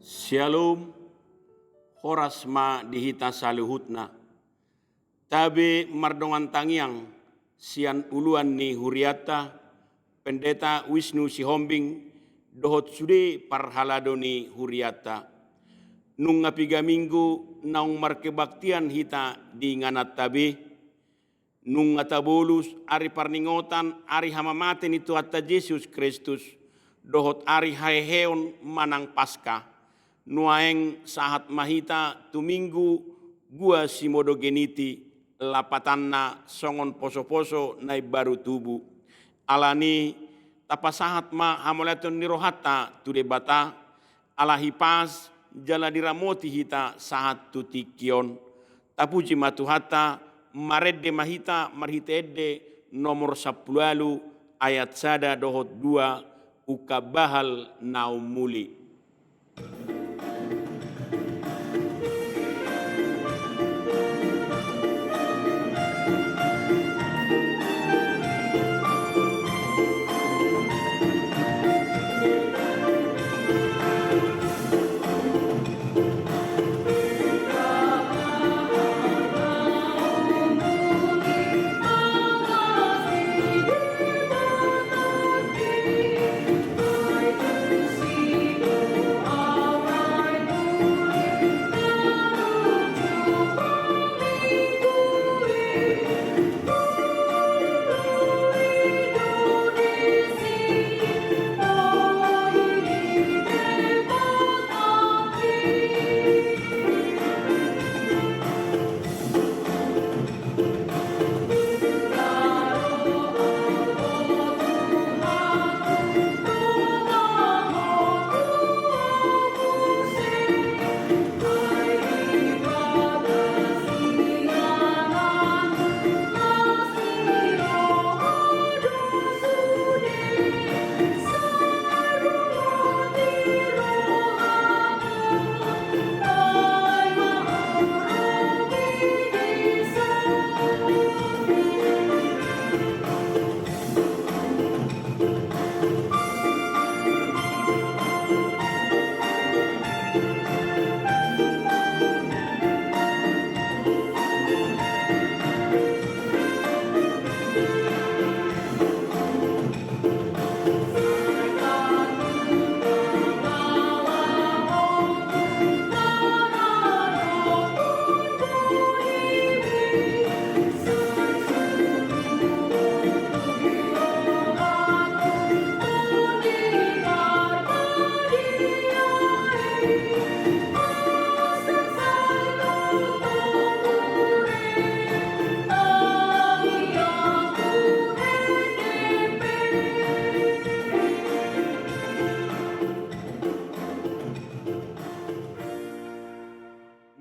Shalom, horas ma dihita saluhutna. Tabe mardongan tangiang, sian uluan ni huriata, pendeta Wisnu Sihombing, dohot sude parhalado ni huriata. Nung ngapiga minggu, naung markebaktian hita di nganat tabe, nung ngatabolus ari parningotan, ari hamamaten itu atta Yesus Kristus, dohot ari haeheon manang Paskah. Nuaeng sahat mahita tuminggu gua simodo geniti lapatanna songon poso-poso nai baru tubuh. Alani tapasahat ma hamolaton nirohata tude bata ala hipas jala diramoti hita sahat tutikion. Tapuji matuhata maredde mahita marhitede nomor 10 ayat sada dohot 2 ukabahal naumuli.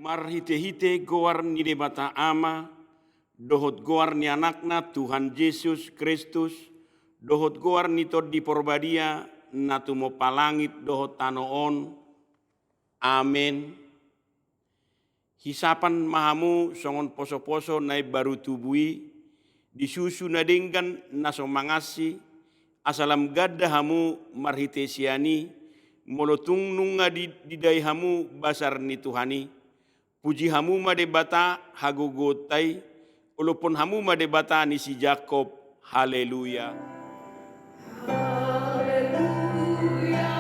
Marhite-hite goar ni debata ama, dohot goar ni anakna Tuhan Yesus Kristus, dohot goar ni tod di porbadia, natumo palangit dohot tanoon. Amen. Hisapan mahamu songon poso-poso nai baru tubui, disusu nadenggan naso mangasi, asalam gadda hamu marhite siani, molotung nunga didai hamu basar ni Tuhani. Puji hamu madebata hagogotai, walaupun hamu madebata ni si Jakob. Haleluya. Haleluya.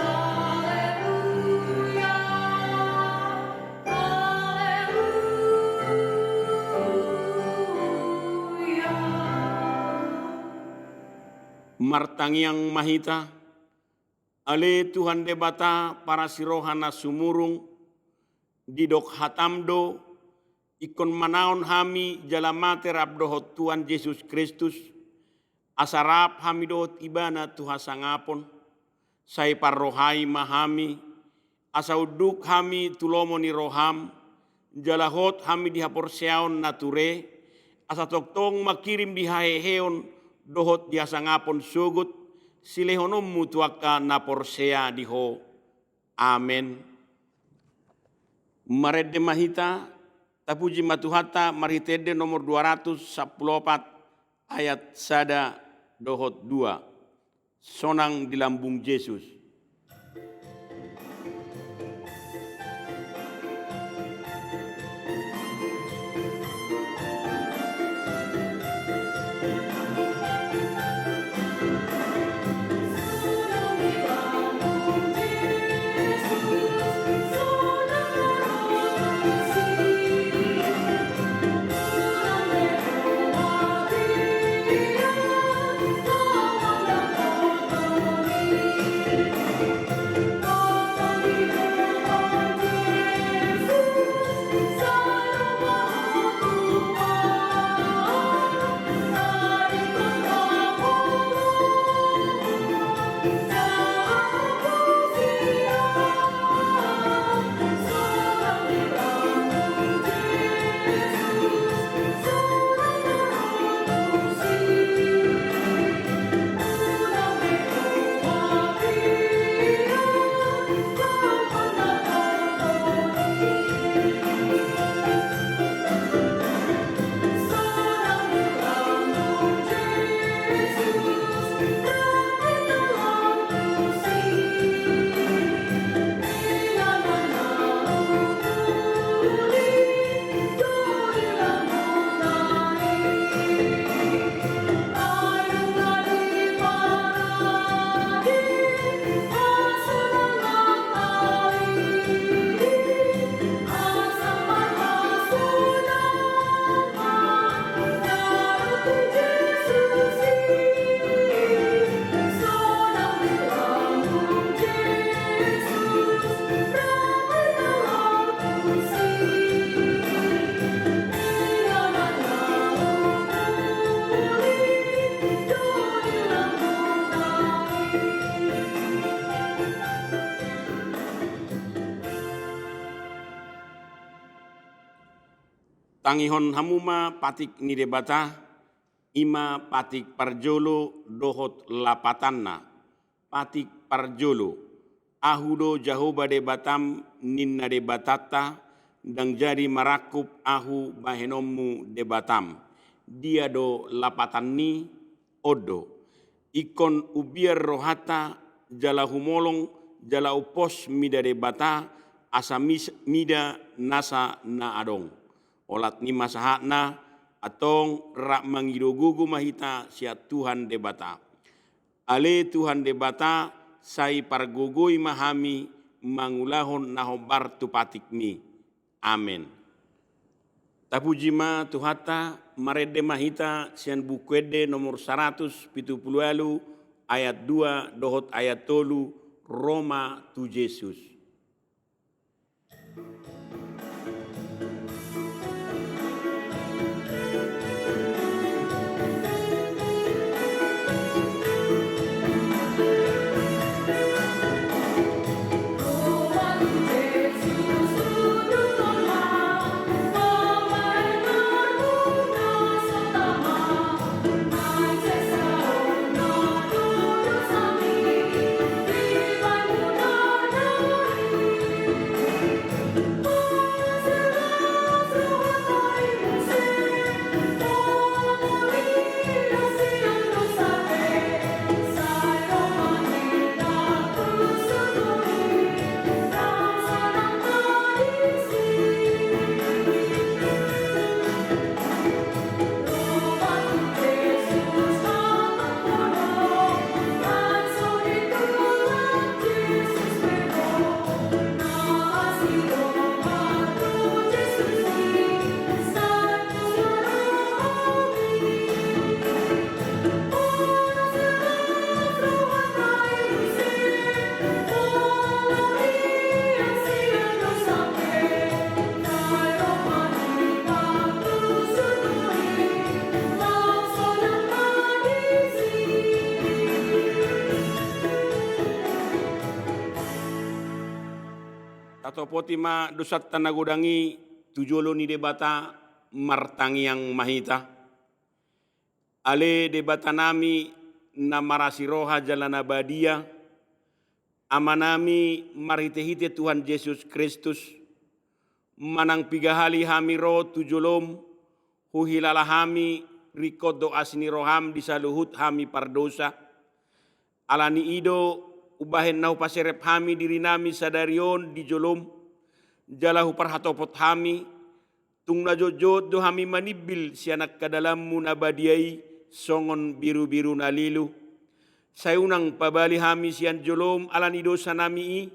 Haleluya. Haleluya. Martangiang mahita, ale Tuhan debata para sirohana sumurung, didok hatamdo, ikon manaon hami jalamate rabdohot Tuhan Yesus Kristus, asarap hami dohot ibana Tuhan sangapon, say parrohai mahami, asauduk hami tulomo ni roham, jalahot hami dihaporseaon nature, asatoktong makirim dihaheheon dohot dia sangapon sugut, silehonom mutuaka naporsea diho. Amen. Maredde mahita, tapuji matuhata marhitede nomor 214 ayat sada dohot 2. Sonang di lambung Yesus. tangihon hamuma patik nidebata, ima patik parjolo dohot lapatanna, patik parjolo, ahudo jahoba de batam ninna de batata, dang jadi marakup ahu bahenommu de batam, dia do lapatanni odo, ikon ubiar rohata jala humolong jala upos mida de bata asa mida nasa na adong. Olat ni masahakna atong rak mangidogugu mahita sia Tuhan debata. Ale Tuhan debata sai pargogoi mahami mangulahon nahobar tupatikmi. Amen. Tapujima Tuhata marede mahita sian bukuede nomor 170 ayat 2 dohot ayat 3 Roma tu Yesus. Potima dosat tanagodangi tujolo ni debata martangi yang mahita. Ale debata nami namarasi roha jalana badia. Amanami marhite-hite Tuhan Yesus Kristus. Manang pigahali hami roh tujolom. Huhilala hami rikot doa sini roham disaluhut hami pardosa. Alani ido ubahen nau paserep hami diri nami sadarion di jolom. Jalahu parhatopot hami, tung najojot do hami manibil sianak kadalammu nabadiai songon biru-biru nalilu. Sayunang pabali hami sian jolom alani dosa nami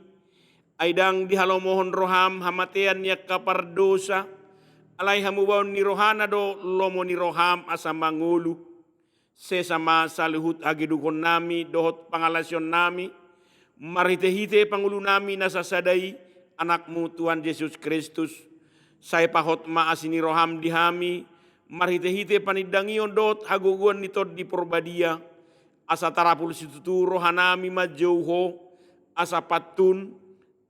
aidang dihalomohon roham hamatean yak kapar dosa. Alai hamubaon ni rohana do lomo ni roham asa mangulu. Sesama saluhut agidukon nami dohot pangalasyon nami. Marhite-hite pangulu nami nasasadai anakmu Tuhan Yesus Kristus. Saya pahot maasini roham dihami. Marhite-hite panidangion dot haguguan nitod di porbadia. Asa tarapul situtu rohanami majauho. Asa patun.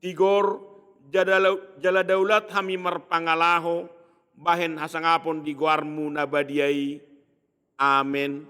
Tigor. Jala daulat hami marpangalaho. Bahen hasangapon di guarmu nabadiai. Amen.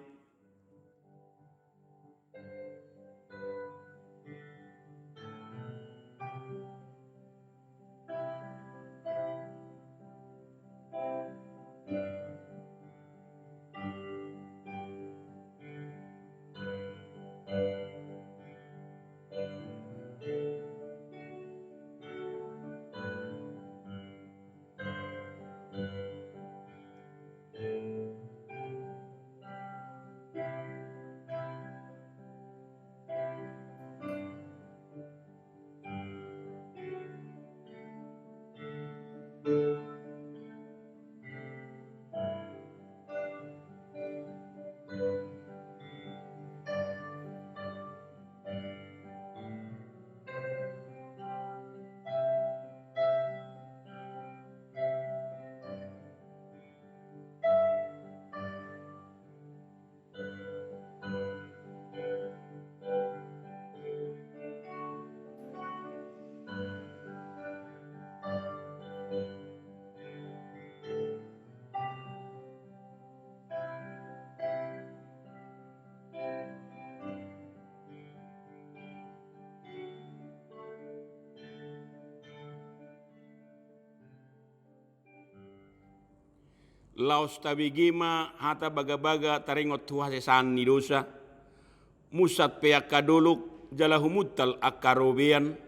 laos tabigima hata baga-baga taringot huhasesan ni dosa, musat peak kaduluk jala humutal akarobean,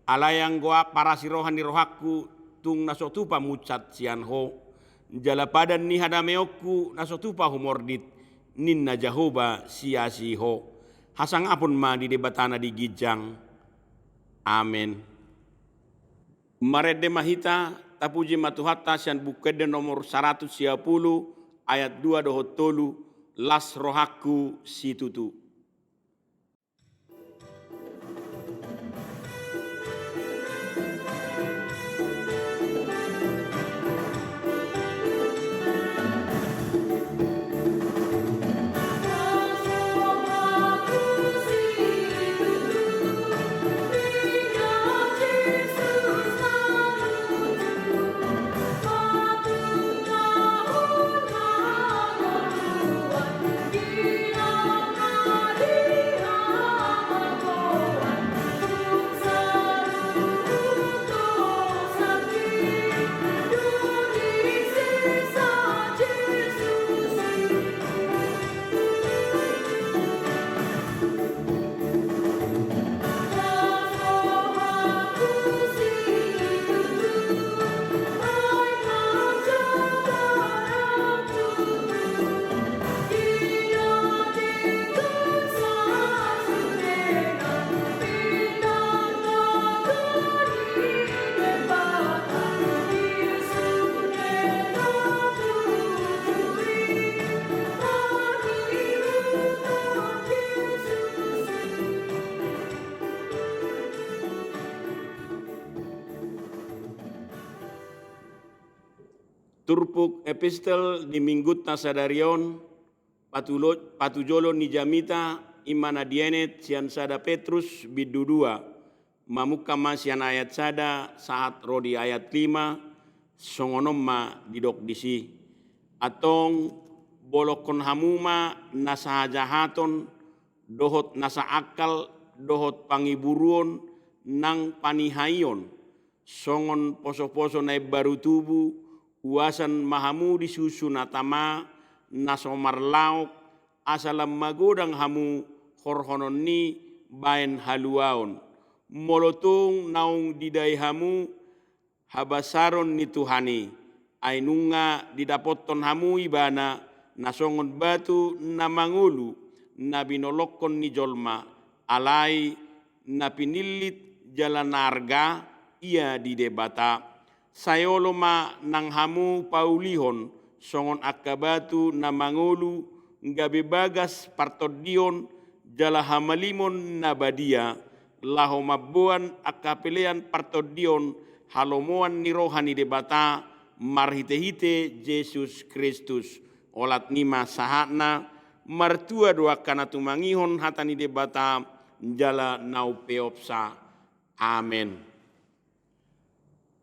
alayang goa para sirohan ni rohaku tung nasotupa mucat sianho, jala padan ni hadameoku nasotupa humordit, ninna Jahoba siasiho, hasang apun ma di debatana di gijang. Amen. Marede mahita tapuji matuhatta sian bukede nomor 110 ayat 2 dohot tolu las rohaku situtu. Turpuk epistel di minggut nasadarion patujolo ni jamita imana dienet sian sada Petrus bidudua mamukama sian ayat sada saat rodi ayat 5 songonomma didok disi atong bolokon hamuma nasa jahaton dohot nasa akal dohot pangiburuon nang panihayon songon poso-poso na baru tubuh uasan mahamu di susu natama nasomar lauk asalam magodang hamu horhonon ni bain haluaon molotung naung didai hamu habasaron ni Tuhani ainunga didapoton hamu ibana nasongon batu namangulu nabinolokon ni jolma alai napinilit jalan narga ia di debata sayoloma nang hamu paulihon songon akabatu na mangolu ngabe bagas partodion jala hamalimon na badia laho mabuan akapelean partodion halomoan ni rohani debata marhite-hite Yesus Kristus olat nima sahana martua doa kana tumangihon hatani debata jala nau peopsa. Amen.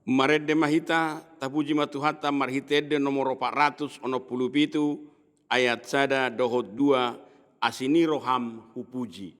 Marede mahita tapuji matuhata marhitede nomor 467 ayat sada dohot 2 asini roham hupuji.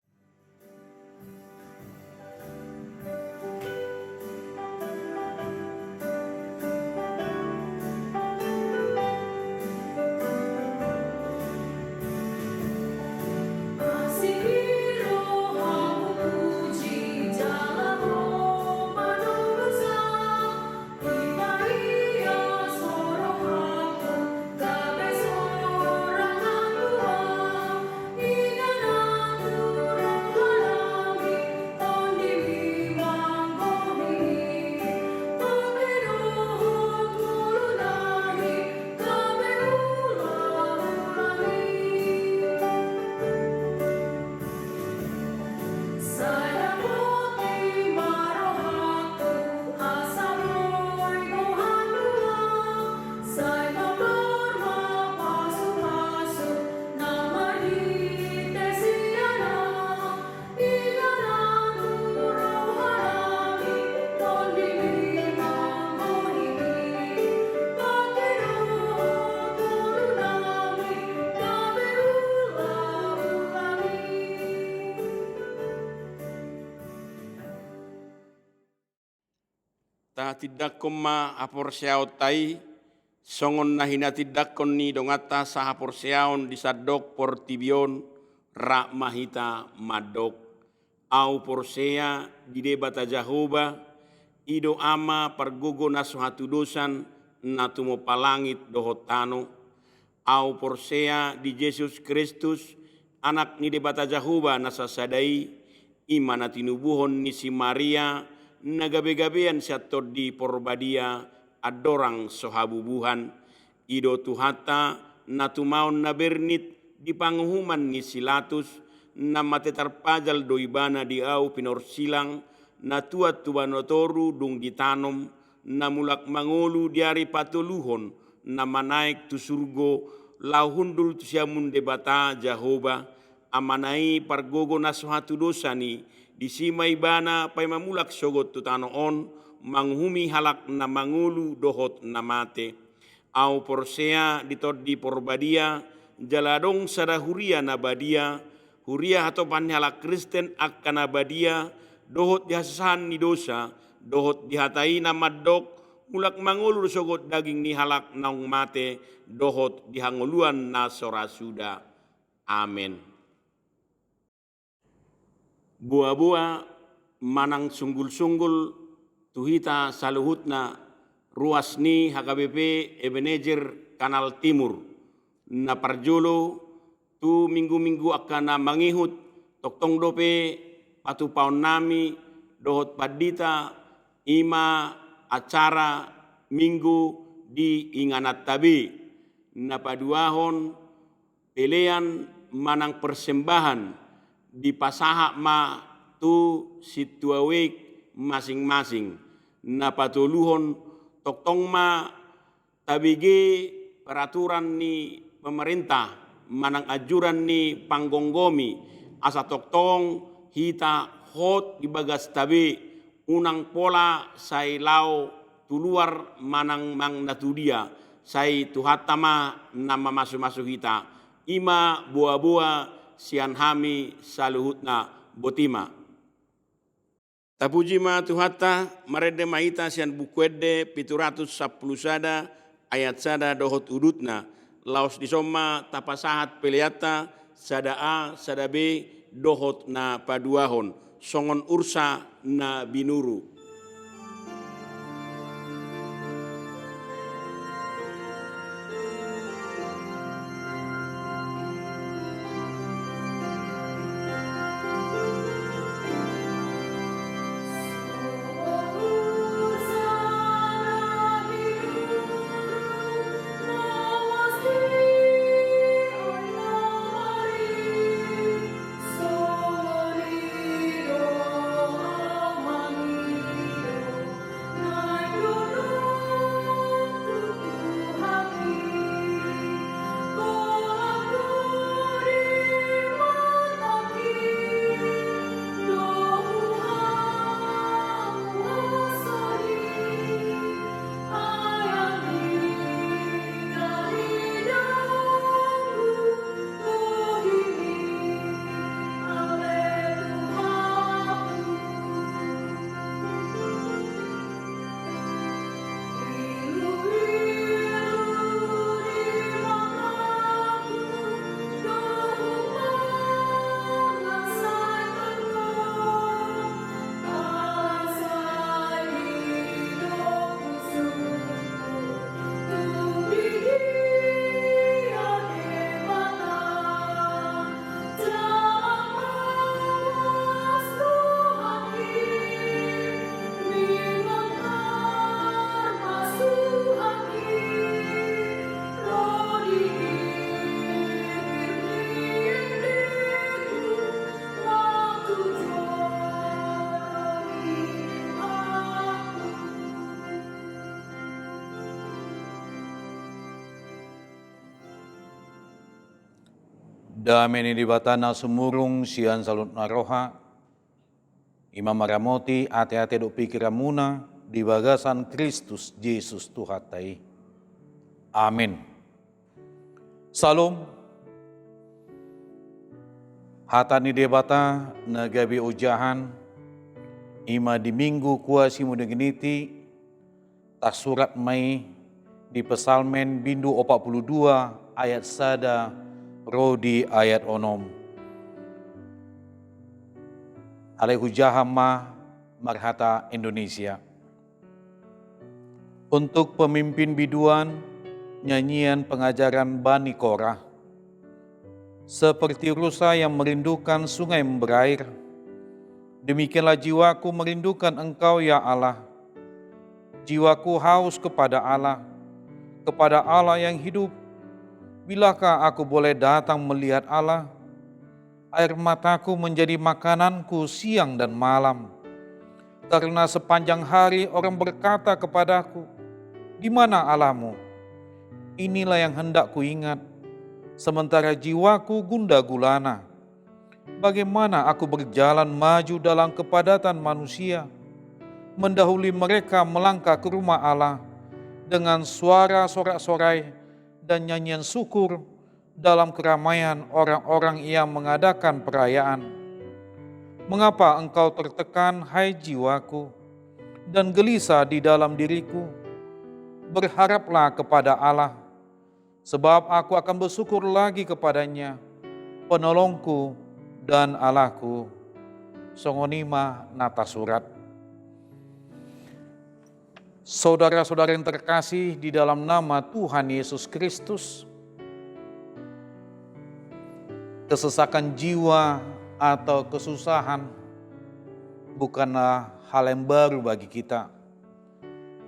Ta tidak koma apor siau tai songon na hinatidakon ni dongata saha porseaon di sadok portibion ra mahita madok. Au porsea di debata Jahoba ido ama pargogo naso hatu dosan na tumo palangit dohotano. Au porsea di Yesus Kristus anak ni debata Jahoba nasa sadai imana tinubuhon ni si Maria nagabe-gabean siatot di porbadia adorang sohabubuhan ido tuhata natumaon na bernit di panghuman ni silatus na matetarpajal doibana di au pinorsilang na tuat tubanotoru dung ditanom na mulak mangolu diari patuluhon na manaik tu surgo lauhundul tu siamun debata Jahoba amanai pargogo nasuhatu dosani di simai bana pai mamulak sogot tu tanoon manghumi halak na mangulu dohot na mate. Au porsea ditod di porbadia jaladong sada huria na badia huria atau halak Kristen akan abadia dohot dihasahan ni dosa dohot dihatai na madok mulak mangulu sogot daging ni halak naung mate dohot dihanguluan na sorasuda. Amin. Bua-bua manang sunggul-sunggul tuhita saluhutna ruas ni HKBP Ebenezer Kanal Timur na parjolo tu minggu-minggu akan na mangihut toktong dope patu paon nami dohot padita ima acara minggu di Inganat Tabi na paduahon pelean manang persembahan di pasaha ma tu situawek masing-masing na patuluhon toktong ma tabige peraturan ni pemerintah manang ajuran ni panggonggomi asa toktong hita hot di bagas tabi unang pola sai lau tuluar manang mang natudia sai tuhatama nama masu-masu hita ima buah-buah sian hami saluhutna botima. Tapuji ma tuhata marede mahita sian bukwede 710 sada ayat sada dohot udutna laos disoma tapasahat peleata sada A sada B dohot na paduahon songon ursa na binuru. Dameni di batana sumurung sian salut naroha, imam maramoti ate-ate do pikiramuna di bagasan Kristus Yesus Tuhatai. Amin. Salam. Hatani debata nagabi ujahan, ima di minggu kuasi muda geniti, tak surat mai di Pesalmen Bindu 42 ayat sada rodi ayat onom. Alehu jahama marhata Indonesia. Untuk pemimpin biduan, nyanyian pengajaran Bani Korah. Seperti rusa yang merindukan sungai berair, demikianlah jiwaku merindukan Engkau ya Allah. Jiwaku haus kepada Allah yang hidup. Bilakah aku boleh datang melihat Allah? Air mataku menjadi makananku siang dan malam. Karena sepanjang hari orang berkata kepadaku, di mana Allahmu? Inilah yang hendak ku ingat. Sementara jiwaku gundah gulana. Bagaimana aku berjalan maju dalam kepadatan manusia, mendahului mereka melangkah ke rumah Allah dengan suara sorak-sorai dan nyanyian syukur dalam keramaian orang-orang yang mengadakan perayaan. Mengapa engkau tertekan, hai jiwaku, dan gelisah di dalam diriku? Berharaplah kepada Allah, sebab aku akan bersyukur lagi kepadanya, penolongku dan Allahku. Songonima nata surat. Saudara-saudara yang terkasih di dalam nama Tuhan Yesus Kristus, kesesakan jiwa atau kesusahan bukanlah hal yang baru bagi kita.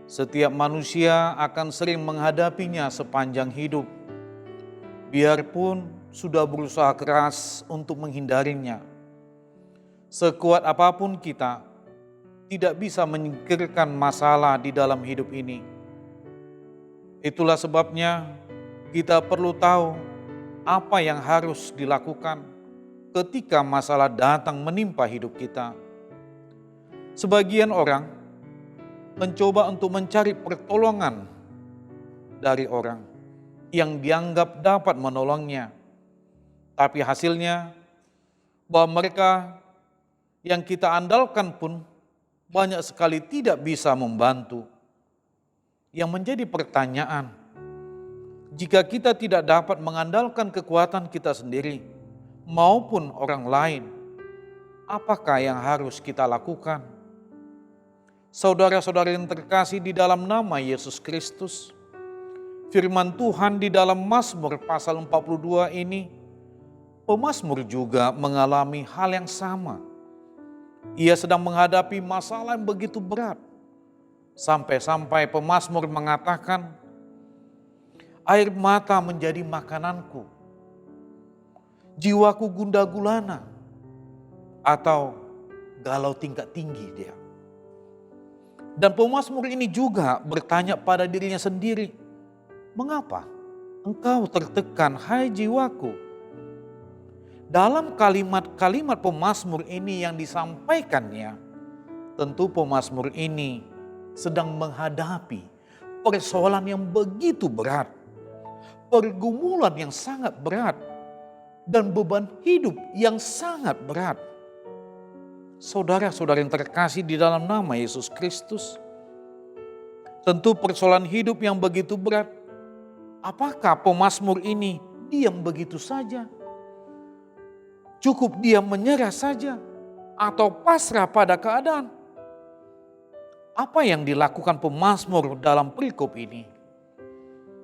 Setiap manusia akan sering menghadapinya sepanjang hidup, biarpun sudah berusaha keras untuk menghindarinya. Sekuat apapun kita, tidak bisa menyingkirkan masalah di dalam hidup ini. Itulah sebabnya kita perlu tahu apa yang harus dilakukan ketika masalah datang menimpa hidup kita. Sebagian orang mencoba untuk mencari pertolongan dari orang yang dianggap dapat menolongnya. Tapi hasilnya bahwa mereka yang kita andalkan pun banyak sekali tidak bisa membantu. Yang menjadi pertanyaan, jika kita tidak dapat mengandalkan kekuatan kita sendiri maupun orang lain, apakah yang harus kita lakukan? Saudara-saudara yang terkasih di dalam nama Yesus Kristus, firman Tuhan di dalam Mazmur pasal 42 ini, pemazmur juga mengalami hal yang sama. Ia sedang menghadapi masalah yang begitu berat. Sampai-sampai pemazmur mengatakan, air mata menjadi makananku. Jiwaku gundah gulana. Atau galau tingkat tinggi dia. Dan pemazmur ini juga bertanya pada dirinya sendiri, mengapa engkau tertekan, hai jiwaku? Dalam kalimat-kalimat pemazmur ini yang disampaikannya, tentu pemazmur ini sedang menghadapi persoalan yang begitu berat, pergumulan yang sangat berat, dan beban hidup yang sangat berat. Saudara-saudara yang terkasih di dalam nama Yesus Kristus, tentu persoalan hidup yang begitu berat, apakah pemazmur ini diam begitu saja? Cukup dia menyerah saja atau pasrah pada keadaan? Apa yang dilakukan pemazmur dalam perikop ini?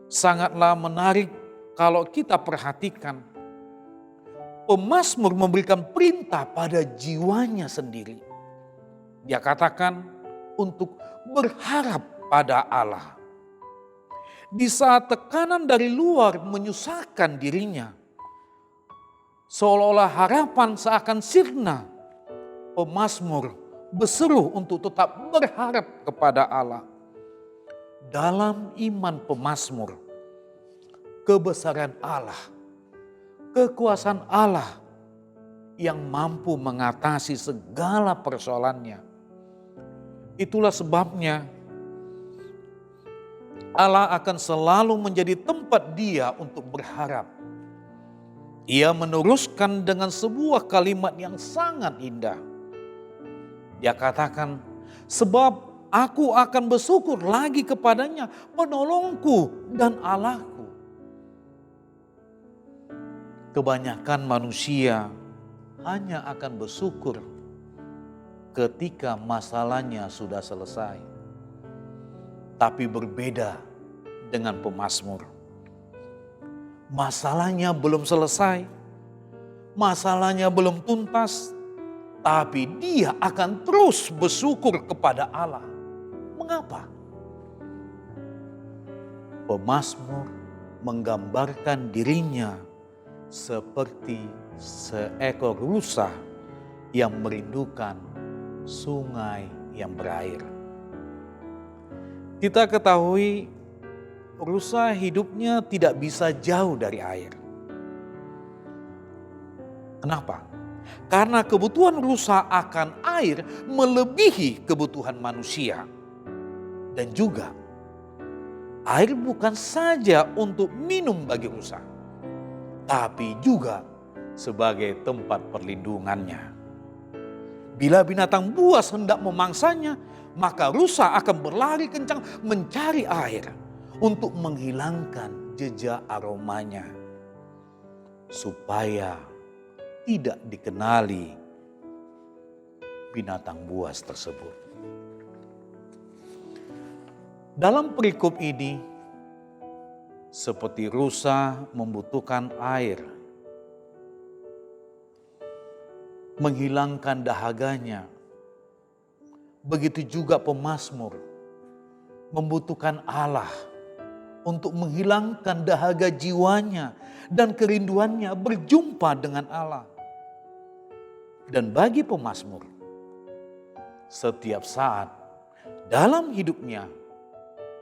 Sangatlah menarik kalau kita perhatikan. Pemazmur memberikan perintah pada jiwanya sendiri. Dia katakan untuk berharap pada Allah. Di saat tekanan dari luar menyusahkan dirinya, seolah-olah harapan seakan sirna, pemazmur berseru untuk tetap berharap kepada Allah. Dalam iman pemazmur, kebesaran Allah, kekuasaan Allah yang mampu mengatasi segala persoalannya. Itulah sebabnya Allah akan selalu menjadi tempat dia untuk berharap. Ia meneruskan dengan sebuah kalimat yang sangat indah. Dia katakan, sebab aku akan bersyukur lagi kepadanya, penolongku dan Allahku. Kebanyakan manusia hanya akan bersyukur ketika masalahnya sudah selesai. Tapi berbeda dengan pemazmur. Masalahnya belum selesai, masalahnya belum tuntas, tapi dia akan terus bersyukur kepada Allah. Mengapa? Pemazmur menggambarkan dirinya seperti seekor rusa yang merindukan sungai yang berair. Kita ketahui rusa hidupnya tidak bisa jauh dari air. Kenapa? Karena kebutuhan rusa akan air melebihi kebutuhan manusia. Dan juga air bukan saja untuk minum bagi rusa, tapi juga sebagai tempat perlindungannya. Bila binatang buas hendak memangsanya, maka rusa akan berlari kencang mencari air untuk menghilangkan jejak aromanya, supaya tidak dikenali binatang buas tersebut. Dalam perikop ini, seperti rusa membutuhkan air, menghilangkan dahaganya, begitu juga pemazmur membutuhkan Allah untuk menghilangkan dahaga jiwanya dan kerinduannya berjumpa dengan Allah. Dan bagi pemazmur, setiap saat dalam hidupnya,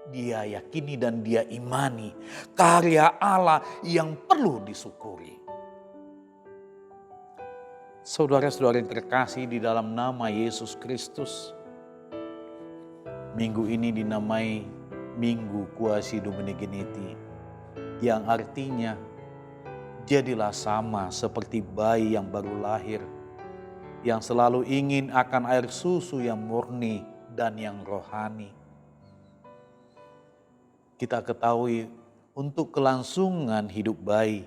dia yakini dan dia imani karya Allah yang perlu disyukuri. Saudara-saudara yang terkasih di dalam nama Yesus Kristus, minggu ini dinamai Minggu Kuasi Domini Geniti, yang artinya jadilah sama seperti bayi yang baru lahir, yang selalu ingin akan air susu yang murni dan yang rohani. Kita ketahui untuk kelangsungan hidup bayi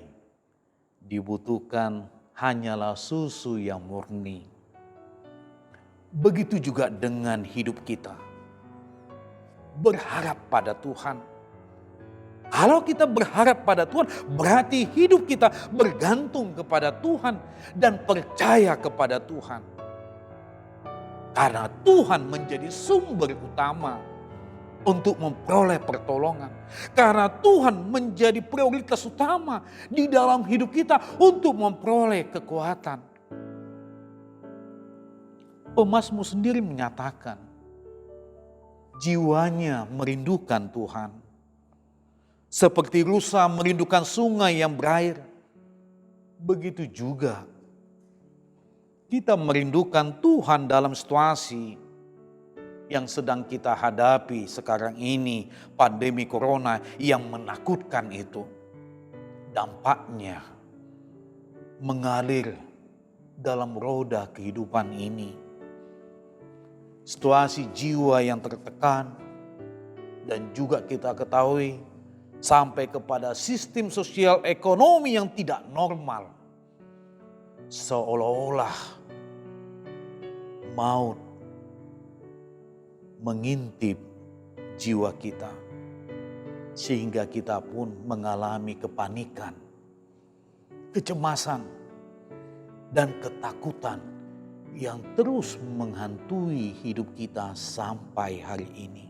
dibutuhkan hanyalah susu yang murni. Begitu juga dengan hidup kita. Berharap pada Tuhan. Kalau kita berharap pada Tuhan, berarti hidup kita bergantung kepada Tuhan dan percaya kepada Tuhan. Karena Tuhan menjadi sumber utama untuk memperoleh pertolongan. Karena Tuhan menjadi prioritas utama di dalam hidup kita untuk memperoleh kekuatan. Pemazmur sendiri menyatakan, jiwanya merindukan Tuhan. Seperti rusa merindukan sungai yang berair. Begitu juga kita merindukan Tuhan dalam situasi yang sedang kita hadapi sekarang ini, pandemi corona yang menakutkan itu. Dampaknya mengalir dalam roda kehidupan ini. Situasi jiwa yang tertekan, dan juga kita ketahui sampai kepada sistem sosial ekonomi yang tidak normal. Seolah-olah maut mengintip jiwa kita, sehingga kita pun mengalami kepanikan, kecemasan, dan ketakutan yang terus menghantui hidup kita sampai hari ini.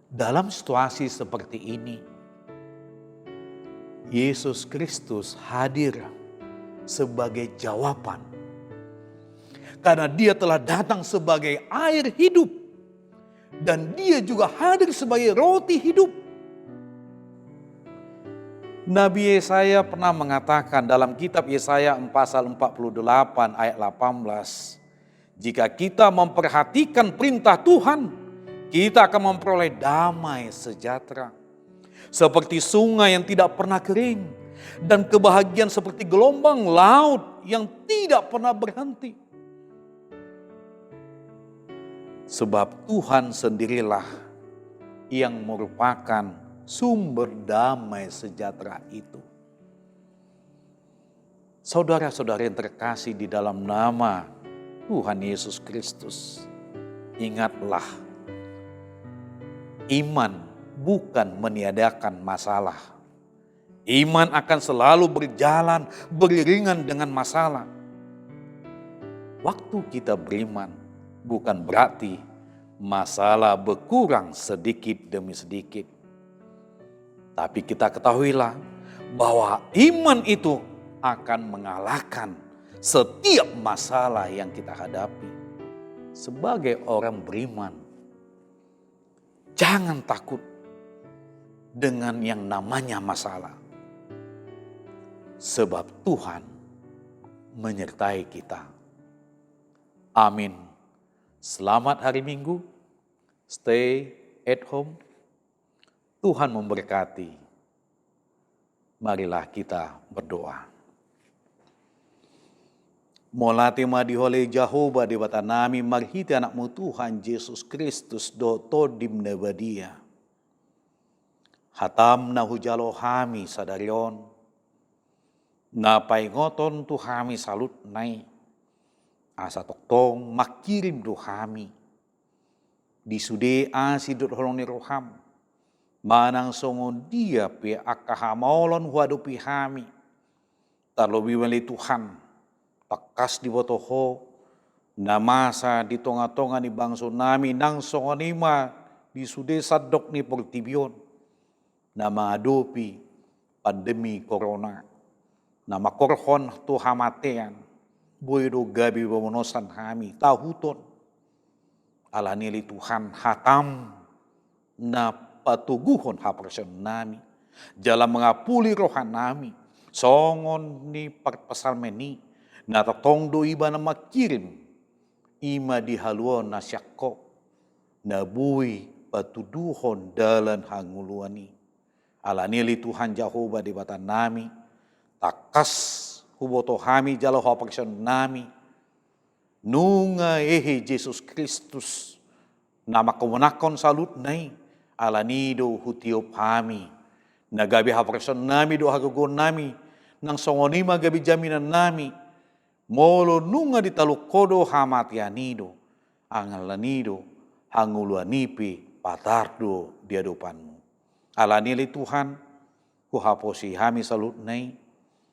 Dalam situasi seperti ini, Yesus Kristus hadir sebagai jawaban. Karena dia telah datang sebagai air hidup. Dan dia juga hadir sebagai roti hidup. Nabi Yesaya pernah mengatakan dalam kitab Yesaya pasal 48 ayat 18. Jika kita memperhatikan perintah Tuhan, kita akan memperoleh damai sejahtera. Seperti sungai yang tidak pernah kering. Dan kebahagiaan seperti gelombang laut yang tidak pernah berhenti. Sebab Tuhan sendirilah yang merupakan sumber damai sejahtera itu. Saudara-saudara yang terkasih di dalam nama Tuhan Yesus Kristus, ingatlah, iman bukan meniadakan masalah. Iman akan selalu berjalan beriringan dengan masalah. Waktu kita beriman bukan berarti masalah berkurang sedikit demi sedikit. Tapi kita ketahuilah bahwa iman itu akan mengalahkan setiap masalah yang kita hadapi. Sebagai orang beriman, jangan takut dengan yang namanya masalah. Sebab Tuhan menyertai kita. Amin. Selamat hari Minggu. Stay at home. Tuhan memberkati. Marilah kita berdoa. Molati madihole Jehovah di bata nami marhiti anakmu Tuhan Yesus Kristus do todim nebadia. Hatam na hujalo hami sadarion. Na paingoton tu hami salut nai. Asa toktong makirim do hami. Disude asidut holong ni roham. Manang songon dia pe akahamolon huadupi hami. Terlebih wali Tuhan. Takas di botoho. Namasa di tonga-tonga ni bangso nami nang songonima. Disude sadok ni portibion. Nama adopi pandemi corona. Nama korhon tu hamatean. Boydo gabi bamonosan hami. Tahuton. Ala nili Tuhan hatam. Na patuguhon haperson nami. Jalan mengapuli rohan nami. Songon ni perpesalmeni. Na tatong do iba na makirim. Ima di haluan na syakko. Na bui patuduhon dalan hanguluani. Ala nili Tuhan Jehovah di bata nami. Takas huboto hami jalo hapaksyon nami. Nunga ehe Jesus Kristus. Nama kemenakon salut nai. Ala nido hutiop hami. Nagabi hapaksyon nami do hagugon nami. Nang songonima gabi jaminan nami. Molo nunga di talukodo hamatianido. Angalanido hanguluanipi patardo di hadapanmu. Ala nili Tuhan kuhaposi hami salut nai.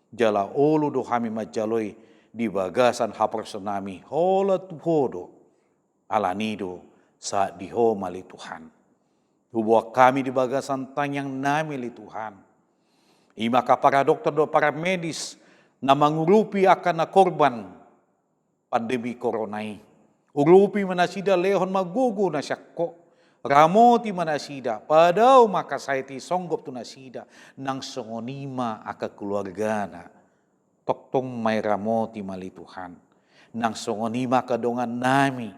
Jala olu do hami majaloi di bagasan hapersenami hola tuhodo alanido saat diho mali Tuhan. Hubuah kami di bagasan tanyang nami li Tuhan. Imaka para dokter do para medis na mangurupi akan na korban pandemi koronai. Urupi manasida lehon magugu na syakko. Ramoti manasida, padao makasaiti songgop tu nasida, nang songonima aka keluarga na. Toktong may ramoti mali Tuhan. Nang songonima kadongan nami,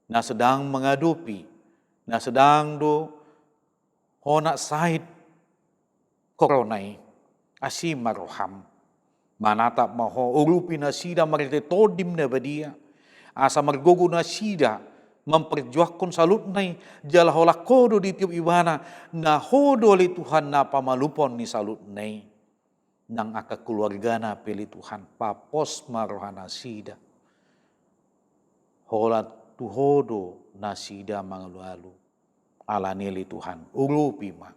na sedang mengadupi, na sedang do honak sahid koronai, asim maroham. Manatap maho, urupi nasida marite todim na badia, asa margogo nasida, memperjuangkan salut nai jala hola kodo di tiup ibana na hodo li Tuhan na pamalupon ni salut nai nang aka keluarga na peli Tuhan papos marohana sida hola tu hodo nasida mangalu-alu ala nili Tuhan urupi ma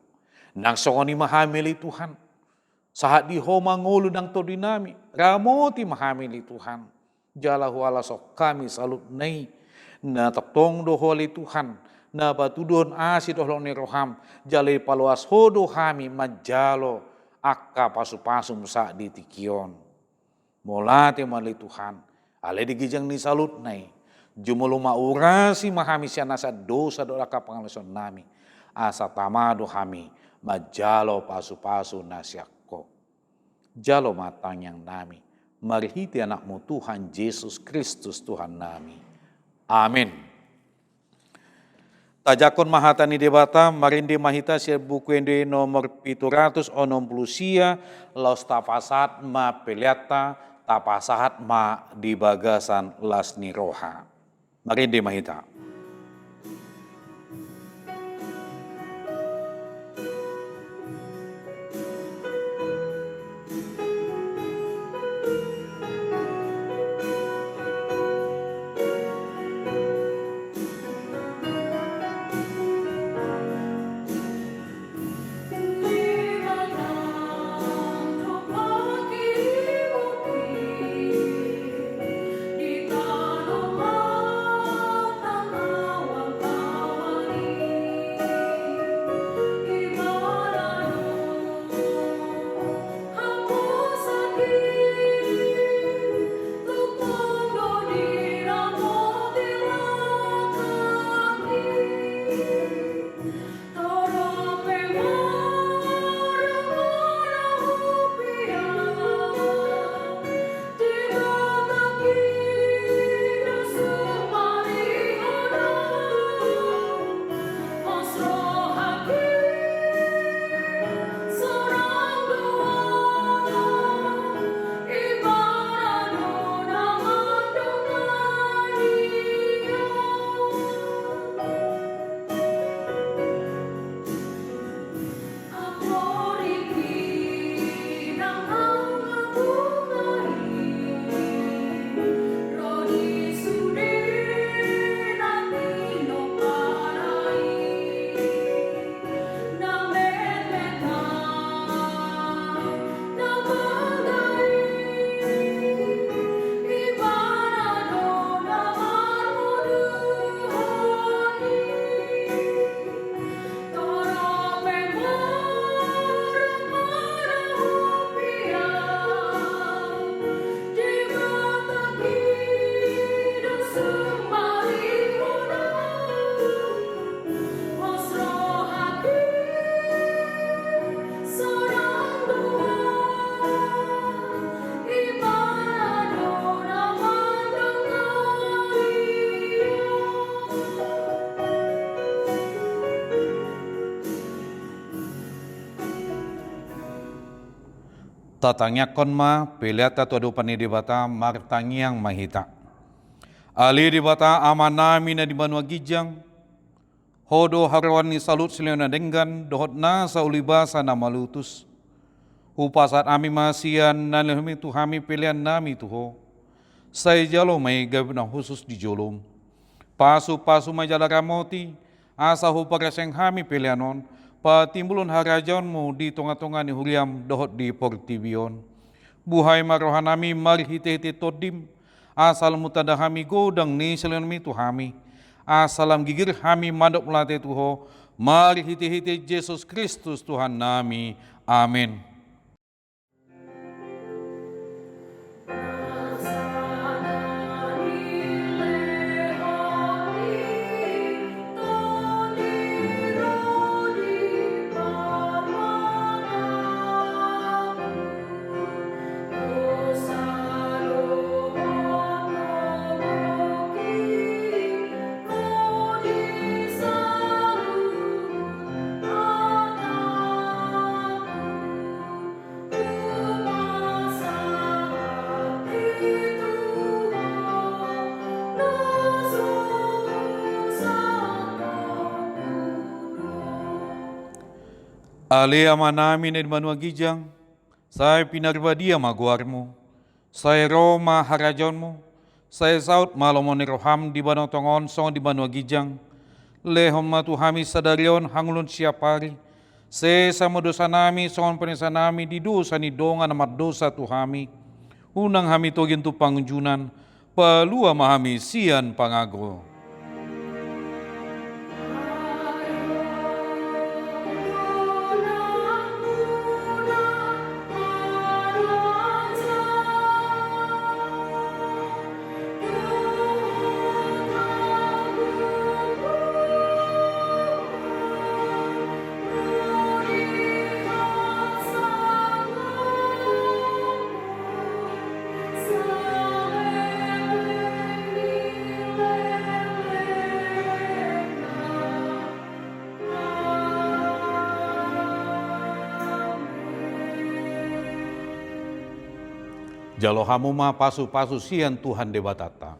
nang songoni mahamili Tuhan saat di homa ngulu nang todinami ramoti mahamili Tuhan jala huala sok kami salut nai na taktong do holi Tuhan, na batudon asid dohlong ni roham, jalai paluas hodo hami majalo akka pasu-pasum sa di tikion. Molate mali Tuhan, ale di gijang ni salut nai, jumulu maurasi mahami siya nasa dosa do laka pangalason nami, asa tamado hami majalo pasu-pasu nasyakko. Jalo matang yang nami, marihiti anakmu Tuhan Yesus Kristus Tuhan nami. Amin. Tajakon mahatani debata marindi mahita sia buku ende nomor 760 sia laus tapasat ma peliata tapasahat ma di bagasan lasni roha. Marindi mahita. tatangnya konma peliata tu adu pani di bata martangiang mahita. Ali di bata amanami na di Banua Gijang, hodo harawan ni salut siliona denggan, dohot na sa ulibasa na malutus. Upasat ami masian na lehmi tu hami pilihan nami tuho. Saya jalo may gabna khusus di jolom. Pasu-pasu majala ramoti, asa huparaseng hami pilihanon, patimbulun harajanmu di tonga-tonga ni Huliam dohot di Portibion. Buhay marohanami marhite-hite todim, asal mutada hami godang ni selami tu hami. Asalam gigir hami mandok melate tuho, marhite-hite Yesus Kristus Tuhan nami. Amin. Ale amanami na Banua Gijang, saya pinarbadia maguarmu, saya Roma harajonmu, saya saut malomon roham di Banua Tongon song di Banua Gijang, lehom matu hami sadarion hangulun siapari, se sama dosa nami songon penesa nami di dosa ni dongan amat dosa tu hami, unang hami togin tu pangunjunan, palua mahami sian pangagro. Jalo hamuma pasu-pasu sian Tuhan debatata.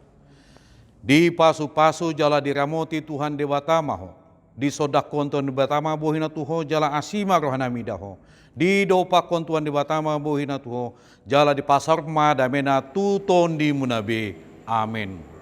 Di pasu-pasu jala diramoti Tuhan debata maho. Di sodak kontuan debatama bohina tuho jala asima rohanami daho. Di dopa kontuan debatama bohina tuho jala di pasar ma damena tuton di munabe. Amin.